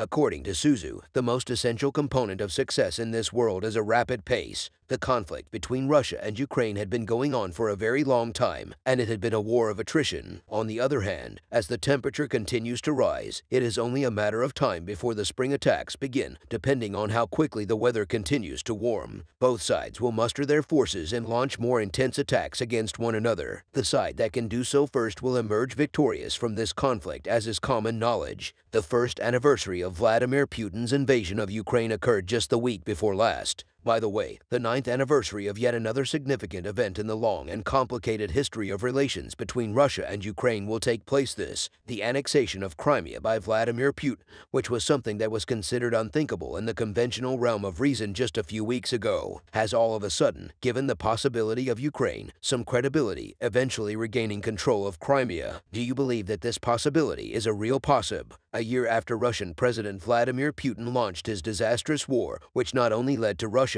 According to Suzu, the most essential component of success in this world is a rapid pace. The conflict between Russia and Ukraine had been going on for a very long time, and it had been a war of attrition. On the other hand, as the temperature continues to rise, it is only a matter of time before the spring attacks begin, depending on how quickly the weather continues to warm. Both sides will muster their forces and launch more intense attacks against one another. The side that can do so first will emerge victorious from this conflict, as is common knowledge. The first anniversary of Vladimir Putin's invasion of Ukraine occurred just the week before last. By the way, the 9th anniversary of yet another significant event in the long and complicated history of relations between Russia and Ukraine will take place the annexation of Crimea by Vladimir Putin, which was something that was considered unthinkable in the conventional realm of reason just a few weeks ago, has all of a sudden given the possibility of Ukraine some credibility, eventually regaining control of Crimea. Do you believe that this possibility is a real possible? A year after Russian President Vladimir Putin launched his disastrous war, which not only led to Russia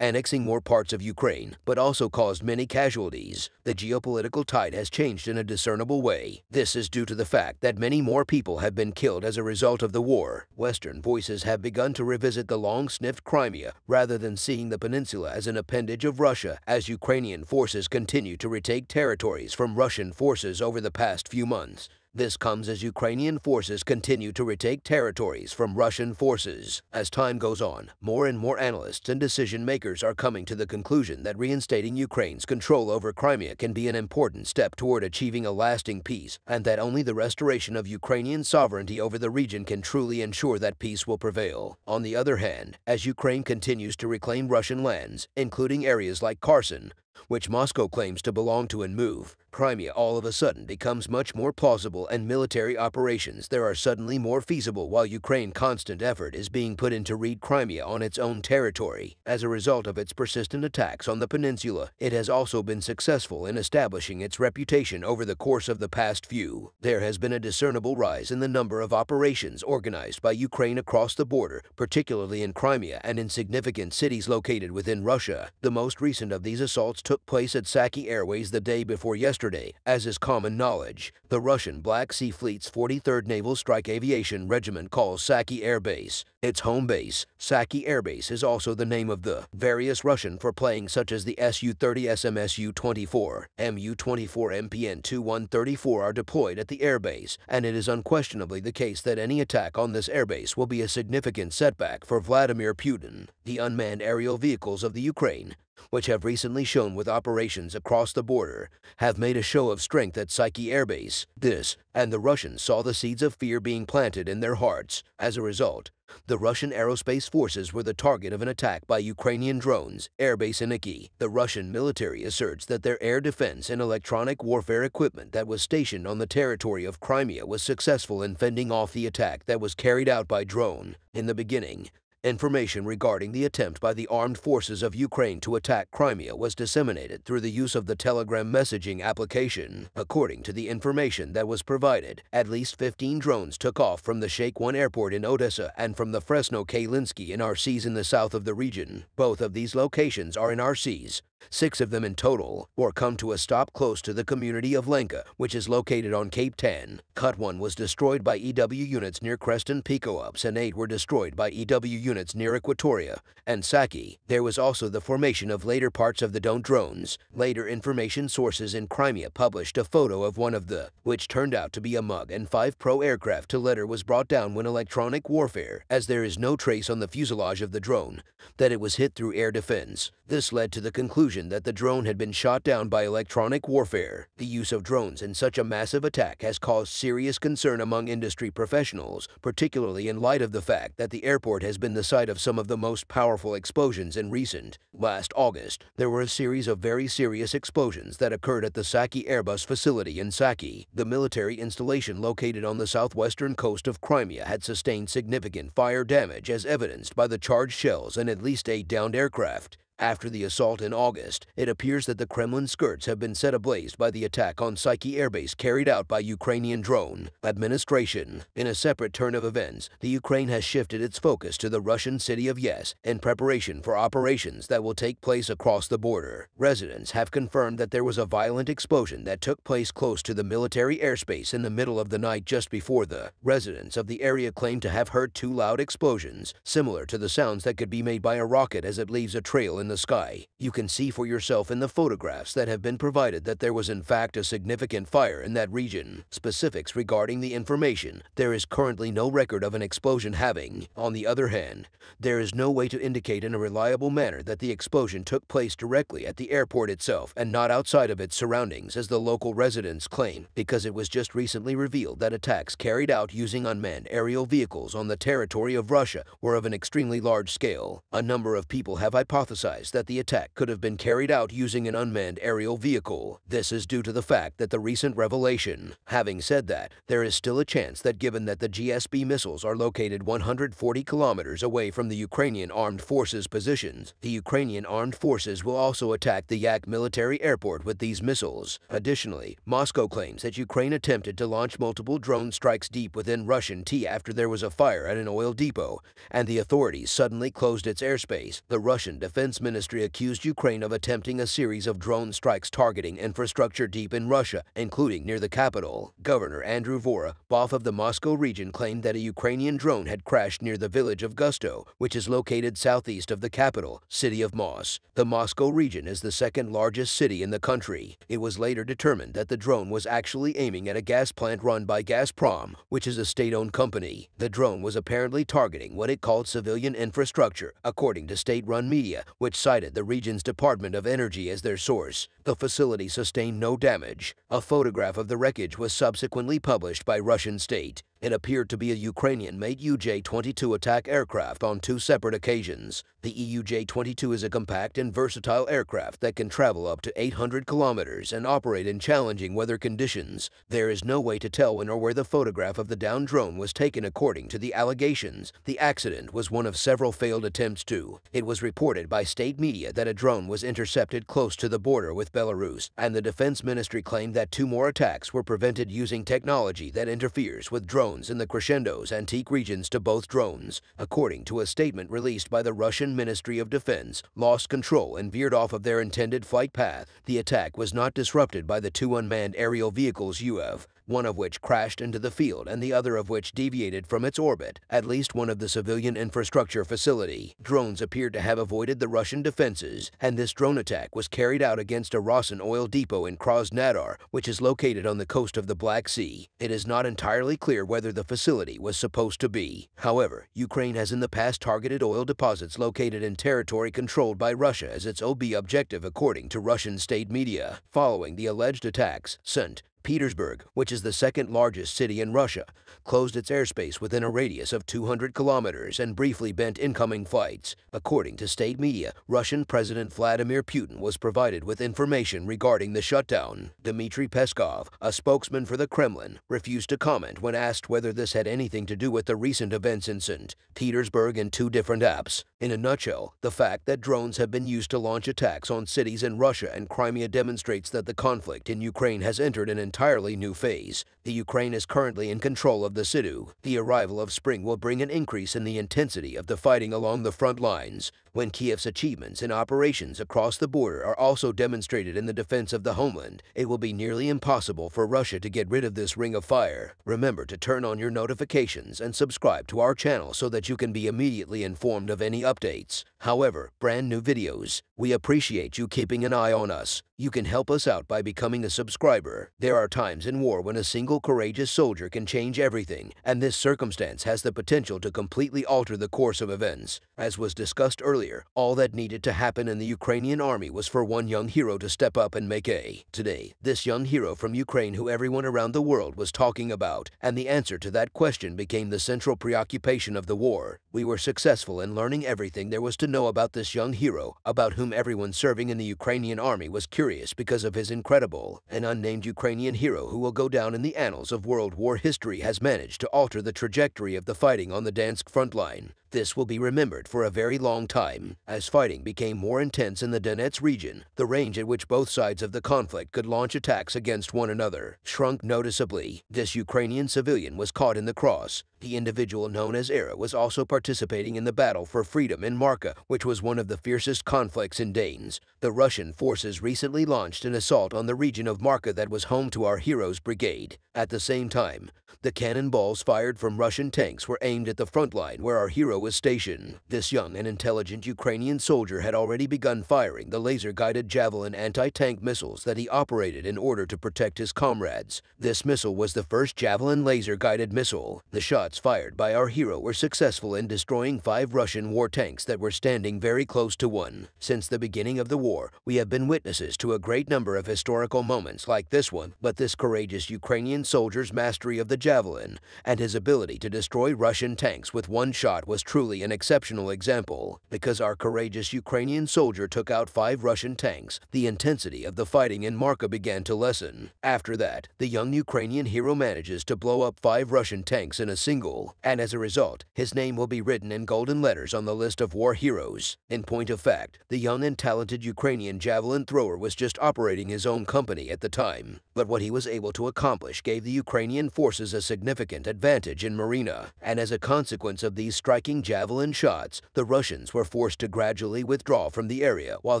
annexing more parts of Ukraine, but also caused many casualties, the geopolitical tide has changed in a discernible way. This is due to the fact that many more people have been killed as a result of the war. Western voices have begun to revisit the long-sniffed Crimea, rather than seeing the peninsula as an appendage of Russia, as Ukrainian forces continue to retake territories from Russian forces over the past few months. This comes as Ukrainian forces continue to retake territories from Russian forces. As time goes on, more and more analysts and decision-makers are coming to the conclusion that reinstating Ukraine's control over Crimea can be an important step toward achieving a lasting peace, and that only the restoration of Ukrainian sovereignty over the region can truly ensure that peace will prevail. On the other hand, as Ukraine continues to reclaim Russian lands, including areas like Kherson, which Moscow claims to belong to and move, Crimea all of a sudden becomes much more plausible, and military operations there are suddenly more feasible, while Ukraine's constant effort is being put into read Crimea on its own territory. As a result of its persistent attacks on the peninsula, it has also been successful in establishing its reputation over the course of the past few. There has been a discernible rise in the number of operations organized by Ukraine across the border, particularly in Crimea and in significant cities located within Russia. The most recent of these assaults took place at Saki Airways the day before yesterday, as is common knowledge. The Russian Black Sea Fleet's 43rd Naval Strike Aviation Regiment calls Saki Airbase its home base. Saki Airbase is also the name of the various Russian for playing such as the Su-30 SMSU-24, Mu-24 MPN-2134 are deployed at the airbase, and it is unquestionably the case that any attack on this airbase will be a significant setback for Vladimir Putin. The unmanned aerial vehicles of the Ukraine, which have recently shown with operations across the border, have made a show of strength at Saki Airbase. This, and the Russians saw the seeds of fear being planted in their hearts. As a result, the Russian aerospace forces were the target of an attack by Ukrainian drones. Airbase Iniki. The Russian military asserts that their air defense and electronic warfare equipment that was stationed on the territory of Crimea was successful in fending off the attack that was carried out by drone. In the beginning, information regarding the attempt by the armed forces of Ukraine to attack Crimea was disseminated through the use of the Telegram messaging application. According to the information that was provided, at least 15 drones took off from the Sheikh 1 airport in Odessa and from the Fresno-Kalinsky in RCs in the south of the region. Both of these locations are in RCs. 6 of them in total, or come to a stop close to the community of Lenka, which is located on Cape Tan. Cut 1 was destroyed by EW units near Creston Pico-Ups, and 8 were destroyed by EW units near Equatoria and Saki. There was also the formation of later parts of the Don't drones. Later information sources in Crimea published a photo of one of the, which turned out to be a MiG and 5 Pro aircraft to letter was brought down when electronic warfare, as there is no trace on the fuselage of the drone that it was hit through air defense. This led to the conclusion that the drone had been shot down by electronic warfare. The use of drones in such a massive attack has caused serious concern among industry professionals, particularly in light of the fact that the airport has been the site of some of the most powerful explosions in recent. Last August, there were a series of very serious explosions that occurred at the Saki Airbus facility in Saki. The military installation located on the southwestern coast of Crimea had sustained significant fire damage, as evidenced by the charged shells and at least 8 downed aircraft. After the assault in August, it appears that the Kremlin skirts have been set ablaze by the attack on Psyche Airbase carried out by Ukrainian drone administration. In a separate turn of events, the Ukraine has shifted its focus to the Russian city of Yes in preparation for operations that will take place across the border. Residents have confirmed that there was a violent explosion that took place close to the military airspace in the middle of the night just before the residents of the area claim to have heard two loud explosions, similar to the sounds that could be made by a rocket as it leaves a trail in the sky. You can see for yourself in the photographs that have been provided that there was in fact a significant fire in that region. Specifics regarding the information: there is currently no record of an explosion having. On the other hand, there is no way to indicate in a reliable manner that the explosion took place directly at the airport itself and not outside of its surroundings, as the local residents claim, because it was just recently revealed that attacks carried out using unmanned aerial vehicles on the territory of Russia were of an extremely large scale. A number of people have hypothesized that the attack could have been carried out using an unmanned aerial vehicle. This is due to the fact that the recent revelation. Having said that, there is still a chance that given that the GSB missiles are located 140 kilometers away from the Ukrainian armed forces positions, the Ukrainian armed forces will also attack the Yak military airport with these missiles. Additionally, Moscow claims that Ukraine attempted to launch multiple drone strikes deep within Russian T after there was a fire at an oil depot, and the authorities suddenly closed its airspace. The Russian Defense Ministry accused Ukraine of attempting a series of drone strikes targeting infrastructure deep in Russia, including near the capital. Governor Andrew Voroboff of the Moscow region claimed that a Ukrainian drone had crashed near the village of Gusto, which is located southeast of the capital, city of Mos. The Moscow region is the second largest city in the country. It was later determined that the drone was actually aiming at a gas plant run by Gazprom, which is a state-owned company. The drone was apparently targeting what it called civilian infrastructure, according to state-run media, which cited the region's Department of Energy as their source. The facility sustained no damage. A photograph of the wreckage was subsequently published by Russian state. It appeared to be a Ukrainian-made UJ-22 attack aircraft on two separate occasions. The EUJ-22 is a compact and versatile aircraft that can travel up to 800 kilometers and operate in challenging weather conditions. There is no way to tell when or where the photograph of the downed drone was taken according to the allegations. The accident was one of several failed attempts to. It was reported by state media that a drone was intercepted close to the border with Belarus, and the Defense Ministry claimed that two more attacks were prevented using technology that interferes with drones in the Crescendo's antique regions to both drones. According to a statement released by the Russian Ministry of Defense, lost control and veered off of their intended flight path. The attack was not disrupted by the two unmanned aerial vehicles UAV, one of which crashed into the field and the other of which deviated from its orbit, at least one of the civilian infrastructure facility. Drones appeared to have avoided the Russian defenses, and this drone attack was carried out against a Rosan oil depot in Krasnodar, which is located on the coast of the Black Sea. It is not entirely clear whether the facility was supposed to be. However, Ukraine has in the past targeted oil deposits located in territory controlled by Russia as its OB objective, according to Russian state media. Following the alleged attacks, St. Petersburg, which is the second largest city in Russia, closed its airspace within a radius of 200 kilometers and briefly banned incoming flights. According to state media, Russian President Vladimir Putin was provided with information regarding the shutdown. Dmitry Peskov, a spokesman for the Kremlin, refused to comment when asked whether this had anything to do with the recent events in St. Petersburg in two different apps. In a nutshell, the fact that drones have been used to launch attacks on cities in Russia and Crimea demonstrates that the conflict in Ukraine has entered an entirely new phase. The Ukraine is currently in control of the city. The arrival of spring will bring an increase in the intensity of the fighting along the front lines. When Kiev's achievements in operations across the border are also demonstrated in the defense of the homeland, it will be nearly impossible for Russia to get rid of this ring of fire. Remember to turn on your notifications and subscribe to our channel so that you can be immediately informed of any updates. However, brand new videos. We appreciate you keeping an eye on us. You can help us out by becoming a subscriber. There are times in war when a single courageous soldier can change everything, and this circumstance has the potential to completely alter the course of events. As was discussed earlier, all that needed to happen in the Ukrainian army was for one young hero to step up and make a. Today, this young hero from Ukraine who everyone around the world was talking about, and the answer to that question became the central preoccupation of the war. We were successful in learning everything there was to know about this young hero, about whom everyone serving in the Ukrainian army was curious because of his incredible, an unnamed Ukrainian hero who will go down in the annals of World War history has managed to alter the trajectory of the fighting on the Dansk front line. This will be remembered for a very long time. As fighting became more intense in the Donetsk region, the range at which both sides of the conflict could launch attacks against one another shrunk noticeably. This Ukrainian civilian was caught in the cross. The individual known as Era was also participating in the battle for freedom in Marka, which was one of the fiercest conflicts in Danes. The Russian forces recently launched an assault on the region of Marka that was home to our hero's brigade. At the same time, the cannonballs fired from Russian tanks were aimed at the front line where our hero was stationed. This young and intelligent Ukrainian soldier had already begun firing the laser-guided Javelin anti-tank missiles that he operated in order to protect his comrades. This missile was the first Javelin laser-guided missile. The shots fired by our hero were successful in destroying 5 Russian war tanks that were standing very close to one. Since the beginning of the war, we have been witnesses to a great number of historical moments like this one, but this courageous Ukrainian soldier's mastery of the Javelin and his ability to destroy Russian tanks with one shot was truly an exceptional example. Because our courageous Ukrainian soldier took out 5 Russian tanks, the intensity of the fighting in Marka began to lessen. After that, the young Ukrainian hero manages to blow up 5 Russian tanks in a single, and as a result, his name will be written in golden letters on the list of war heroes. In point of fact, the young and talented Ukrainian javelin thrower was just operating his own company at the time, but what he was able to accomplish gave the Ukrainian forces a significant advantage in Marina, and as a consequence of these striking javelin shots, the Russians were forced to gradually withdraw from the area while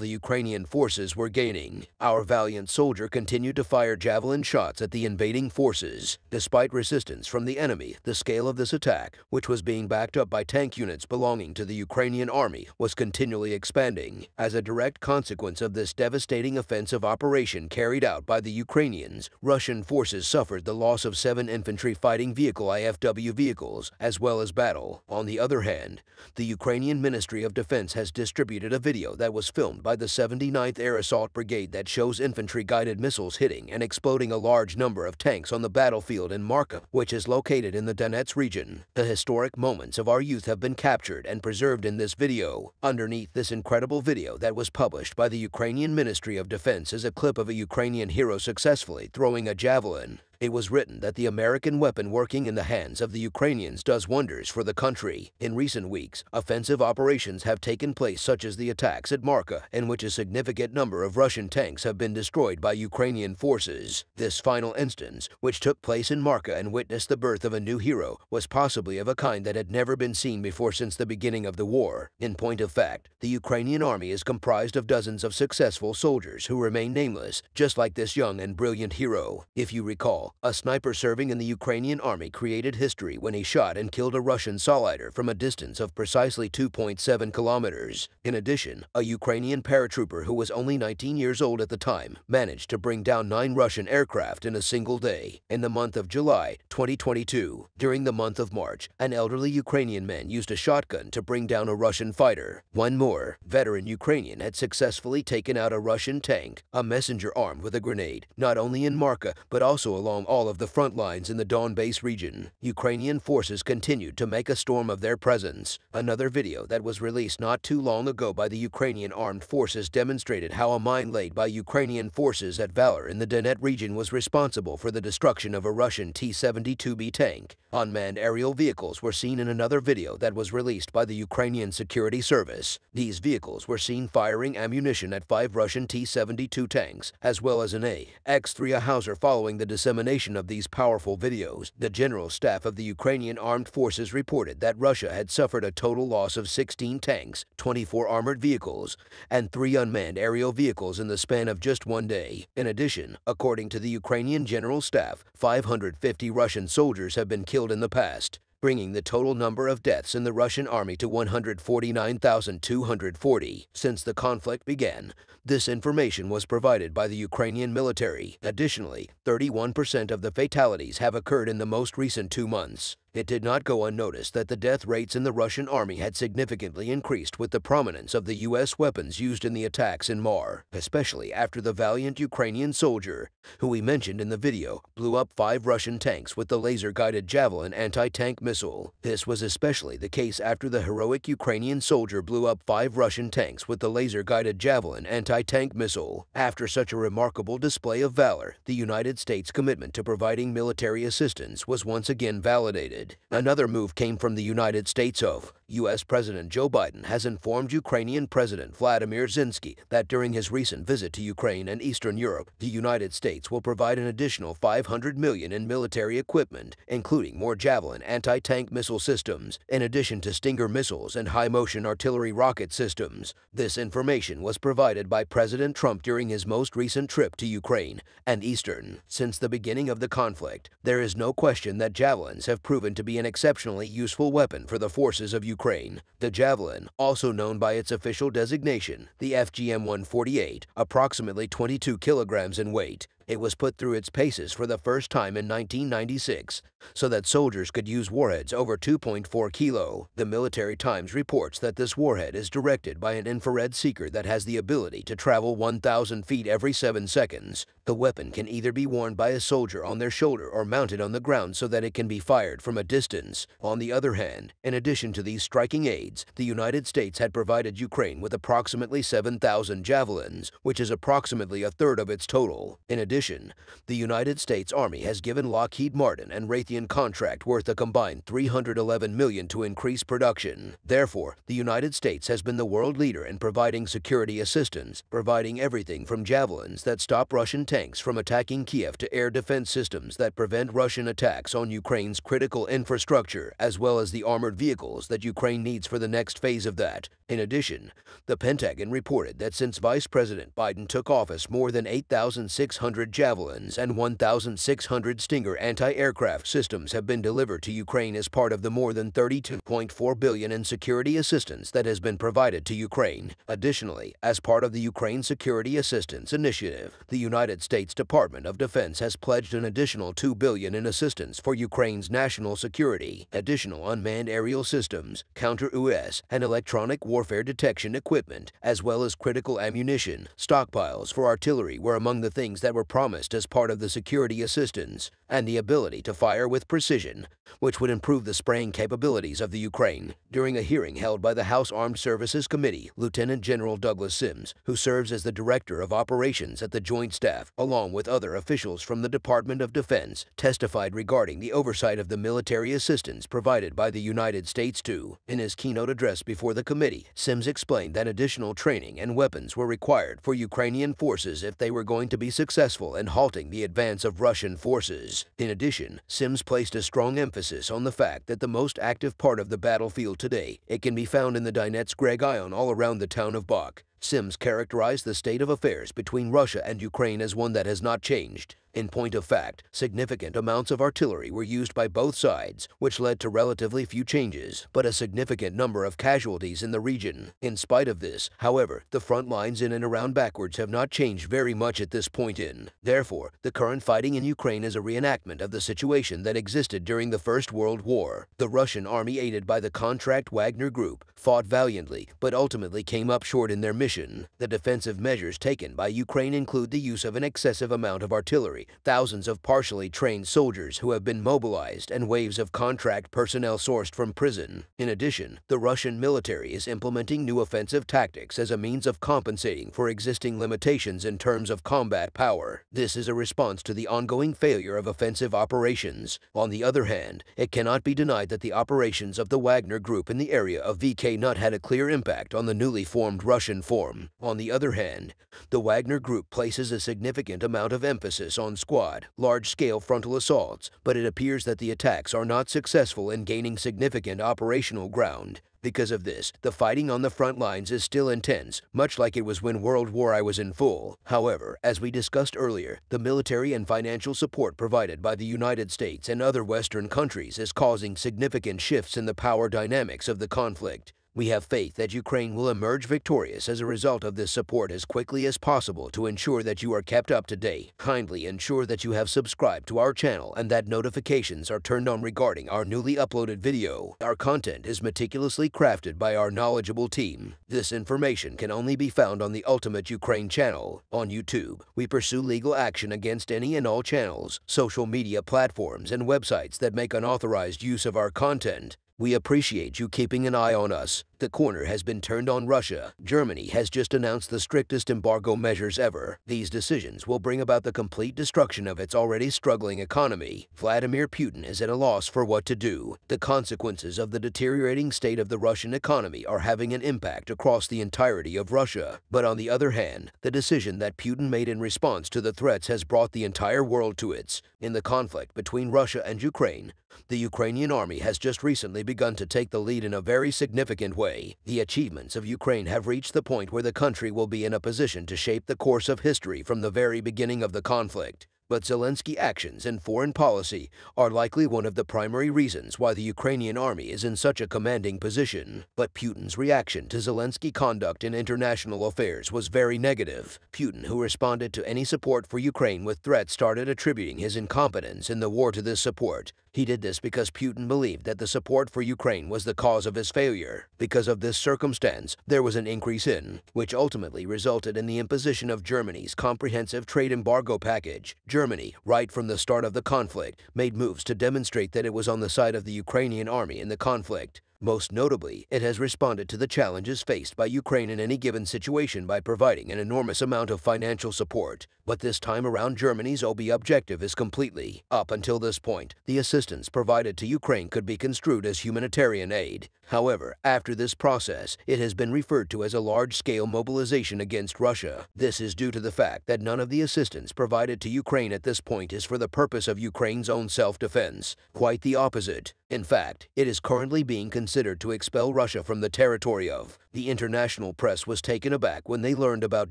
the Ukrainian forces were gaining. Our valiant soldier continued to fire javelin shots at the invading forces. Despite resistance from the enemy, the scale of this attack, which was being backed up by tank units belonging to the Ukrainian army, was continually expanding. As a direct consequence of this devastating offensive operation carried out by the Ukrainians, Russian forces suffered the loss of 7 infantry fighting vehicle IFW vehicles, as well as battle. On the other hand, the Ukrainian Ministry of Defense has distributed a video that was filmed by the 79th Air Assault Brigade that shows infantry-guided missiles hitting and exploding a large number of tanks on the battlefield in Marka, which is located in the Donetsk region. The historic moments of our youth have been captured and preserved in this video. Underneath this incredible video that was published by the Ukrainian Ministry of Defense is a clip of a Ukrainian hero successfully throwing a javelin. It was written that the American weapon working in the hands of the Ukrainians does wonders for the country. In recent weeks, offensive operations have taken place such as the attacks at Marka, in which a significant number of Russian tanks have been destroyed by Ukrainian forces. This final instance, which took place in Marka and witnessed the birth of a new hero, was possibly of a kind that had never been seen before since the beginning of the war. In point of fact, the Ukrainian army is comprised of dozens of successful soldiers who remain nameless, just like this young and brilliant hero. If you recall, a sniper serving in the Ukrainian army created history when he shot and killed a Russian Solider from a distance of precisely 2.7 kilometers. In addition, a Ukrainian paratrooper who was only 19 years old at the time managed to bring down 9 Russian aircraft in a single day. In the month of July 2022, during the month of March, an elderly Ukrainian man used a shotgun to bring down a Russian fighter. One more veteran Ukrainian had successfully taken out a Russian tank, a messenger armed with a grenade, not only in Marka but also along all of the front lines in the Donbas region. Ukrainian forces continued to make a storm of their presence. Another video that was released not too long ago by the Ukrainian armed forces demonstrated how a mine laid by Ukrainian forces at Valor in the Donetsk region was responsible for the destruction of a Russian T-72B tank. Unmanned aerial vehicles were seen in another video that was released by the Ukrainian Security Service. These vehicles were seen firing ammunition at 5 Russian T-72 tanks, as well as an AX-3 Hauser. Following the dissemination of these powerful videos, the General Staff of the Ukrainian Armed Forces reported that Russia had suffered a total loss of 16 tanks, 24 armored vehicles, and 3 unmanned aerial vehicles in the span of just one day. In addition, according to the Ukrainian General Staff, 550 Russian soldiers have been killed in the past, bringing the total number of deaths in the Russian army to 149,240 since the conflict began. This information was provided by the Ukrainian military. Additionally, 31% of the fatalities have occurred in the most recent 2 months. It did not go unnoticed that the death rates in the Russian army had significantly increased with the prominence of the U.S. weapons used in the attacks in Mar, especially after the valiant Ukrainian soldier, who we mentioned in the video, blew up 5 Russian tanks with the laser-guided Javelin anti-tank missile. This was especially the case after the heroic Ukrainian soldier blew up 5 Russian tanks with the laser-guided Javelin anti-tank missile. After such a remarkable display of valor, the United States' commitment to providing military assistance was once again validated. Another move came from the United States of U.S. President Joe Biden has informed Ukrainian President Vladimir Zelensky that during his recent visit to Ukraine and Eastern Europe, the United States will provide an additional $500 million in military equipment, including more Javelin anti-tank missile systems, in addition to Stinger missiles and high-motion artillery rocket systems. This information was provided by President Trump during his most recent trip to Ukraine and Eastern. Since the beginning of the conflict, there is no question that Javelins have proven to be an exceptionally useful weapon for the forces of Ukraine. The Javelin, also known by its official designation, the FGM-148, approximately 22 kilograms in weight, it was put through its paces for the first time in 1996, so that soldiers could use warheads over 2.4 kilo. The Military Times reports that this warhead is directed by an infrared seeker that has the ability to travel 1,000 feet every 7 seconds. The weapon can either be worn by a soldier on their shoulder or mounted on the ground so that it can be fired from a distance. On the other hand, in addition to these striking aids, the United States had provided Ukraine with approximately 7,000 javelins, which is approximately a third of its total. In addition, the United States Army has given Lockheed Martin and Raytheon contract worth a combined $311 million to increase production. Therefore, the United States has been the world leader in providing security assistance, providing everything from javelins that stop Russian tanks from attacking Kiev to air defense systems that prevent Russian attacks on Ukraine's critical infrastructure, as well as the armored vehicles that Ukraine needs for the next phase of that. In addition, the Pentagon reported that since Vice President Biden took office, more than 8,600 Javelins and 1,600 Stinger anti-aircraft systems have been delivered to Ukraine as part of the more than $32.4 billion in security assistance that has been provided to Ukraine. Additionally, as part of the Ukraine Security Assistance Initiative, the United States Department of Defense has pledged an additional $2 billion in assistance for Ukraine's national security. Additional unmanned aerial systems, counter-UAS, and electronic warfare detection equipment, as well as critical ammunition, stockpiles for artillery were among the things that were promised as part of the security assistance, and the ability to fire with precision, which would improve the spraying capabilities of the Ukraine. During a hearing held by the House Armed Services Committee, Lieutenant General Douglas Sims, who serves as the Director of Operations at the Joint Staff, along with other officials from the Department of Defense, testified regarding the oversight of the military assistance provided by the United States too. In his keynote address before the committee, Sims explained that additional training and weapons were required for Ukrainian forces if they were going to be successful in halting the advance of Russian forces. In addition, Sims placed a strong emphasis on the fact that the most active part of the battlefield today, it can be found in the Donetsk region all around the town of Bach. Sims characterized the state of affairs between Russia and Ukraine as one that has not changed. In point of fact, significant amounts of artillery were used by both sides, which led to relatively few changes, but a significant number of casualties in the region. In spite of this, however, the front lines in and around backwards have not changed very much at this point in. Therefore, the current fighting in Ukraine is a reenactment of the situation that existed during the First World War. The Russian army, aided by the contract Wagner Group, fought valiantly, but ultimately came up short in their mission. The defensive measures taken by Ukraine include the use of an excessive amount of artillery, thousands of partially trained soldiers who have been mobilized, and waves of contract personnel sourced from prison. In addition, the Russian military is implementing new offensive tactics as a means of compensating for existing limitations in terms of combat power. This is a response to the ongoing failure of offensive operations. On the other hand, it cannot be denied that the operations of the Wagner Group in the area of VK Nut had a clear impact on the newly formed Russian form. On the other hand, the Wagner Group places a significant amount of emphasis on squad, large-scale frontal assaults, but it appears that the attacks are not successful in gaining significant operational ground. Because of this, the fighting on the front lines is still intense, much like it was when World War I was in full. However, as we discussed earlier, the military and financial support provided by the United States and other Western countries is causing significant shifts in the power dynamics of the conflict. We have faith that Ukraine will emerge victorious as a result of this support as quickly as possible. To ensure that you are kept up to date, kindly ensure that you have subscribed to our channel and that notifications are turned on regarding our newly uploaded video. Our content is meticulously crafted by our knowledgeable team. This information can only be found on the Ultimate Ukraine channel. On YouTube, we pursue legal action against any and all channels, social media platforms, and websites that make unauthorized use of our content. We appreciate you keeping an eye on us. The corner has been turned on Russia. Germany has just announced the strictest embargo measures ever. These decisions will bring about the complete destruction of its already struggling economy. Vladimir Putin is at a loss for what to do. The consequences of the deteriorating state of the Russian economy are having an impact across the entirety of Russia. But on the other hand, the decision that Putin made in response to the threats has brought the entire world to its. In the conflict between Russia and Ukraine, the Ukrainian army has just recently begun to take the lead in a very significant way. The achievements of Ukraine have reached the point where the country will be in a position to shape the course of history from the very beginning of the conflict. But Zelensky's actions and foreign policy are likely one of the primary reasons why the Ukrainian army is in such a commanding position. But Putin's reaction to Zelensky's conduct in international affairs was very negative. Putin, who responded to any support for Ukraine with threats, started attributing his incompetence in the war to this support. He did this because Putin believed that the support for Ukraine was the cause of his failure. Because of this circumstance, there was an increase in, which ultimately resulted in the imposition of Germany's comprehensive trade embargo package. Germany, right from the start of the conflict, made moves to demonstrate that it was on the side of the Ukrainian army in the conflict. Most notably, it has responded to the challenges faced by Ukraine in any given situation by providing an enormous amount of financial support. But this time around, Germany's OB objective is completely. Up until this point, the assistance provided to Ukraine could be construed as humanitarian aid. However, after this process, it has been referred to as a large-scale mobilization against Russia. This is due to the fact that none of the assistance provided to Ukraine at this point is for the purpose of Ukraine's own self-defense. Quite the opposite. In fact, it is currently being considered to expel Russia from the territory of. The international press was taken aback when they learned about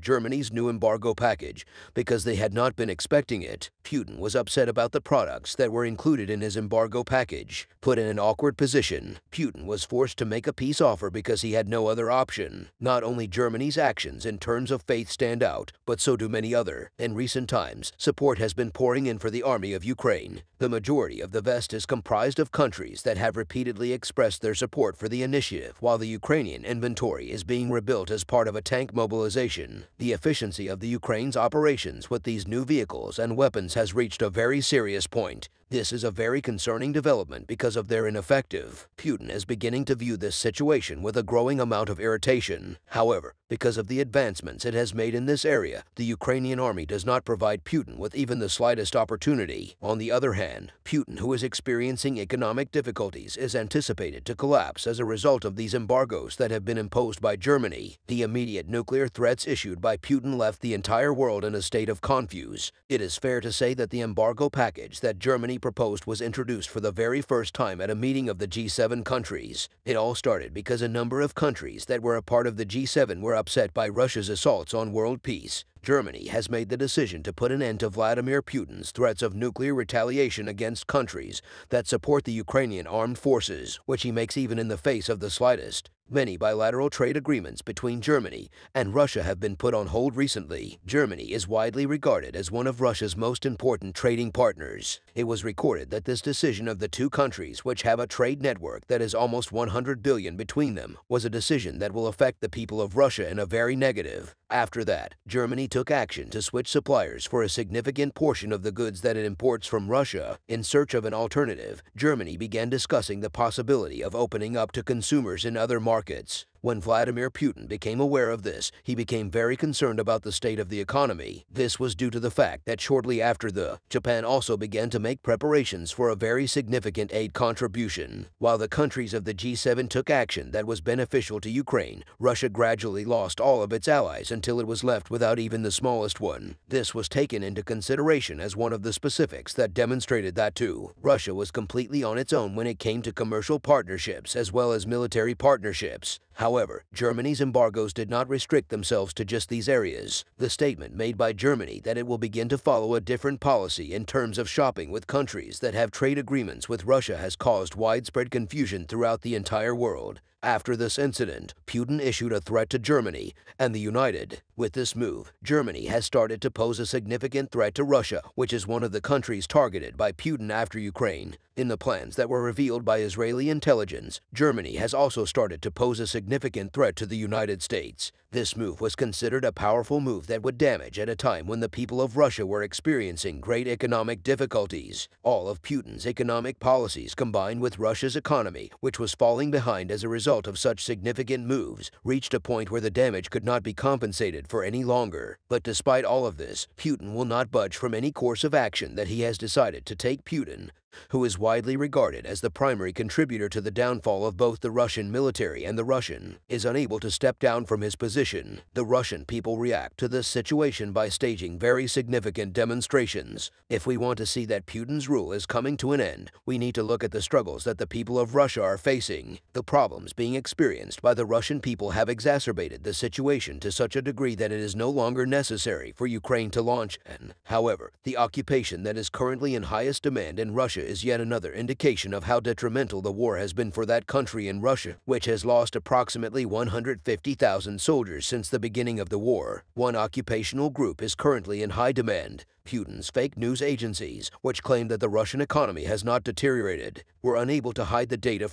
Germany's new embargo package because they had not been expecting it. Putin was upset about the products that were included in his embargo package. Put in an awkward position, Putin was forced to make a peace offer because he had no other option. Not only Germany's actions in terms of faith stand out, but so do many other. In recent times, support has been pouring in for the army of Ukraine. The majority of the West is comprised of countries that have repeatedly expressed their support for the initiative, while the Ukrainian inventory is being rebuilt as part of a tank mobilization. The efficiency of the Ukraine's operations with these new vehicles and weapons has reached a very serious point. This is a very concerning development because of their ineffective. Putin is beginning to view this situation with a growing amount of irritation. However, because of the advancements it has made in this area, the Ukrainian army does not provide Putin with even the slightest opportunity. On the other hand, Putin, who is experiencing economic difficulties, is anticipated to collapse as a result of these embargoes that have been imposed by Germany. The immediate nuclear threats issued by Putin left the entire world in a state of confusion. It is fair to say that the embargo package that Germany proposed was introduced for the very first time at a meeting of the G7 countries. It all started because a number of countries that were a part of the G7 were upset by Russia's assaults on world peace. Germany has made the decision to put an end to Vladimir Putin's threats of nuclear retaliation against countries that support the Ukrainian armed forces, which he makes even in the face of the slightest. Many bilateral trade agreements between Germany and Russia have been put on hold recently. Germany is widely regarded as one of Russia's most important trading partners. It was recorded that this decision of the two countries, which have a trade network that is almost 100 billion between them, was a decision that will affect the people of Russia in a very negative. After that, Germany took action to switch suppliers for a significant portion of the goods that it imports from Russia. In search of an alternative, Germany began discussing the possibility of opening up to consumers in other markets. When Vladimir Putin became aware of this, he became very concerned about the state of the economy. This was due to the fact that shortly after Japan also began to make preparations for a very significant aid contribution. While the countries of the G7 took action that was beneficial to Ukraine, Russia gradually lost all of its allies until it was left without even the smallest one. This was taken into consideration as one of the specifics that demonstrated that Russia was completely on its own when it came to commercial partnerships as well as military partnerships. However, Germany's embargoes did not restrict themselves to just these areas. The statement made by Germany that it will begin to follow a different policy in terms of shopping with countries that have trade agreements with Russia has caused widespread confusion throughout the entire world. After this incident, Putin issued a threat to Germany and the United. With this move, Germany has started to pose a significant threat to Russia, which is one of the countries targeted by Putin after Ukraine. In the plans that were revealed by Israeli intelligence, Germany has also started to pose a significant threat to the United States. This move was considered a powerful move that would damage at a time when the people of Russia were experiencing great economic difficulties. All of Putin's economic policies combined with Russia's economy, which was falling behind as a result of such significant moves, reached a point where the damage could not be compensated for any longer. But despite all of this, Putin will not budge from any course of action that he has decided to take. Putin, who is widely regarded as the primary contributor to the downfall of both the Russian military and the Russian, is unable to step down from his position. The Russian people react to this situation by staging very significant demonstrations. If we want to see that Putin's rule is coming to an end, we need to look at the struggles that the people of Russia are facing. The problems being experienced by the Russian people have exacerbated the situation to such a degree that it is no longer necessary for Ukraine to launch an. However, the occupation that is currently in highest demand in Russia is yet another indication of how detrimental the war has been for that country in Russia, which has lost approximately 150,000 soldiers since the beginning of the war. One occupational group is currently in high demand. Putin's fake news agencies, which claim that the Russian economy has not deteriorated, were unable to hide the data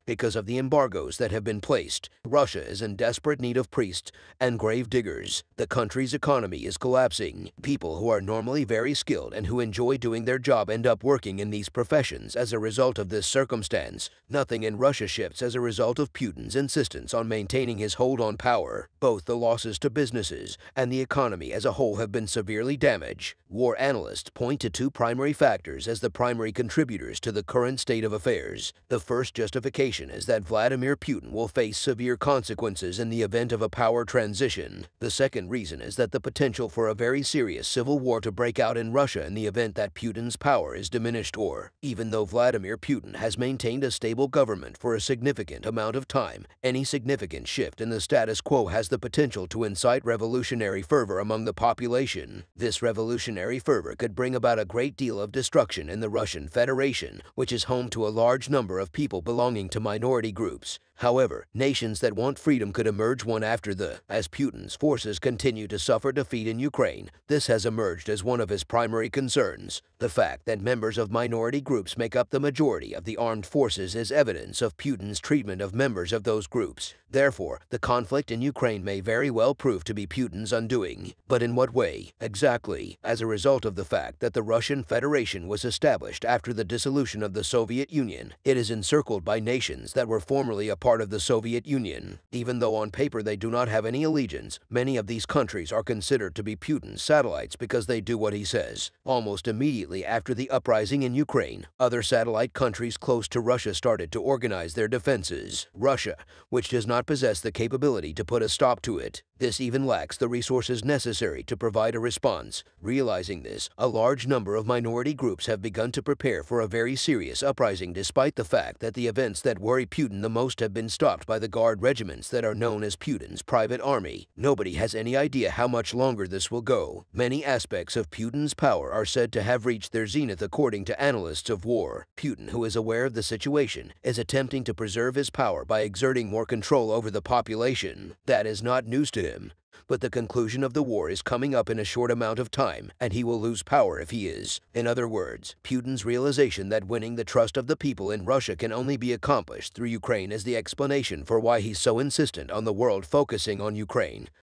because of the embargoes that have been placed. Russia is in desperate need of priests and grave diggers. The country's economy is collapsing. People who are normally very skilled and who enjoy doing their job end up working in these professions as a result of this circumstance. Nothing in Russia shifts as a result of Putin's insistence on maintaining his hold on power. Both the losses to businesses and the economy as a whole have been severely damaged. War analysts point to two primary factors as the primary contributors to the current state of affairs. The first justification is that Vladimir Putin will face severe consequences in the event of a power transition. The second reason is that the potential for a very serious civil war to break out in Russia in the event that Putin's power is diminished. Or, even though Vladimir Putin has maintained a stable government for a significant amount of time, any significant shift in the status quo has the potential to incite revolutionary fervor among the population. This revolutionary fervor could bring about a great deal of destruction in the Russian Federation, which is home to a large number of people belonging to minority groups. However, nations that want freedom could emerge one after the. As Putin's forces continue to suffer defeat in Ukraine, this has emerged as one of his primary concerns. The fact that members of minority groups make up the majority of the armed forces is evidence of Putin's treatment of members of those groups. Therefore, the conflict in Ukraine may very well prove to be Putin's undoing. But in what way, exactly? As a result of the fact that the Russian Federation was established after the dissolution of the Soviet Union, it is encircled by nations that were formerly a part of the Soviet Union. Even though on paper they do not have any allegiance, many of these countries are considered to be Putin's satellites because they do what he says. Almost immediately after the uprising in Ukraine, other satellite countries close to Russia started to organize their defenses. Russia, which does not possess the capability to put a stop to it. This even lacks the resources necessary to provide a response. Realizing this, a large number of minority groups have begun to prepare for a very serious uprising despite the fact that the events that worry Putin the most have been stopped by the guard regiments that are known as Putin's private army. Nobody has any idea how much longer this will go. Many aspects of Putin's power are said to have reached their zenith according to analysts of war. Putin, who is aware of the situation, is attempting to preserve his power by exerting more control over the population. That is not news to him. But the conclusion of the war is coming up in a short amount of time, and he will lose power if he is. In other words, Putin's realization that winning the trust of the people in Russia can only be accomplished through Ukraine is the explanation for why he's so insistent on the world focusing on Ukraine.